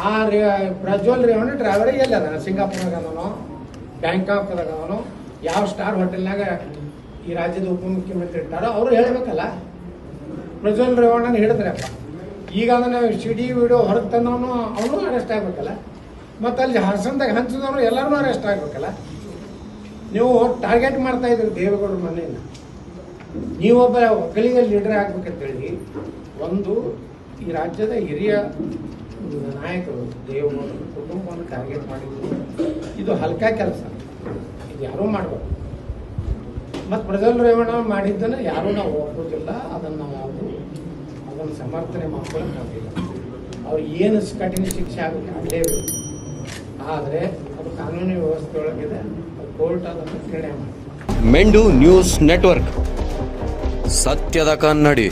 ಆ ಪ್ರಜ್ವಲ್ ರೇವಣ್ಣ ಡ್ರೈವರಿಗೆ ಎಲ್ಲಿ ಅದಾನ? ಸಿಂಗಾಪುರ್ನಾಗ ಅದನೋ, ಬ್ಯಾಂಕಾಕ್ದಾಗ ಅದನೋ, ಯಾವ ಸ್ಟಾರ್ ಹೋಟೆಲ್ನಾಗ ಈ ರಾಜ್ಯದ ಉಪಮುಖ್ಯಮಂತ್ರಿ ಇರ್ತಾರೋ ಅವರು ಹೇಳಬೇಕಲ್ಲ. ಪ್ರಜ್ವಲ್ ರೇವಣ್ಣನ ಹಿಡಿದ್ರಪ್ಪ, ಈಗ ಅದನ್ನ ಸಿಡಿ ವಿಡಿಯೋ ಹೊರಗೆ ತಂದವನು ಅವನು ಅರೆಸ್ಟ್ ಆಗ್ಬೇಕಲ್ಲ. ಮತ್ತು ಅಲ್ಲಿ ಹಾಸನದಾಗ ಹಂಚಿದವನು ಎಲ್ಲರೂ ಅರೆಸ್ಟ್ ಆಗ್ಬೇಕಲ್ಲ. ನೀವು ಟಾರ್ಗೆಟ್ ಮಾಡ್ತಾ ಇದ್ರಿ ದೇವೇಗೌಡರ ಮನೆಯನ್ನು. ನೀವೊಬ್ಬ ಒಕ್ಕಲಿಗ ಲೀಡರ್ ಆಗ್ಬೇಕಂತೇಳಿ ಒಂದು ಈ ರಾಜ್ಯದ ಹಿರಿಯ ನಾಯಕರು ದೇವೇಗೌಡರ ಕುಟುಂಬವನ್ನು ಟಾರ್ಗೆಟ್ ಮಾಡಿದ್ರು. ಇದು ಹಲ್ಕ ಕೆಲಸ, ಇದು ಯಾರೂ ಮಾಡಬಾರ್ದು. ಮತ್ತು ಪ್ರಜ್ವಲ್ ರೇವಣ್ಣ ಮಾಡಿದ್ದನ್ನು ಯಾರೂ ನಾವು ಒಪ್ಪೋದಿಲ್ಲ, ಅದನ್ನು ನಾವು ಅದನ್ನು ಸಮರ್ಥನೆ ಮಾಡ್ಕೊಳ್ಳೋಕೆ ಆಗಿಲ್ಲ. ಅವ್ರು ಏನು ಕಠಿಣ ಶಿಕ್ಷೆ ಆಗಲೇಬೇಕು, ಆದರೆ ಅದು ಕಾನೂನು ವ್ಯವಸ್ಥೆ ಒಳಗಿದೆ, ಕೋರ್ಟ್ ಅದನ್ನು ನಿರ್ಣಯ ಮಾಡಿ. ಮೆಂಡು ನ್ಯೂಸ್ ನೆಟ್ವರ್ಕ್, ಸತ್ಯದ ಕನ್ನಡಿ.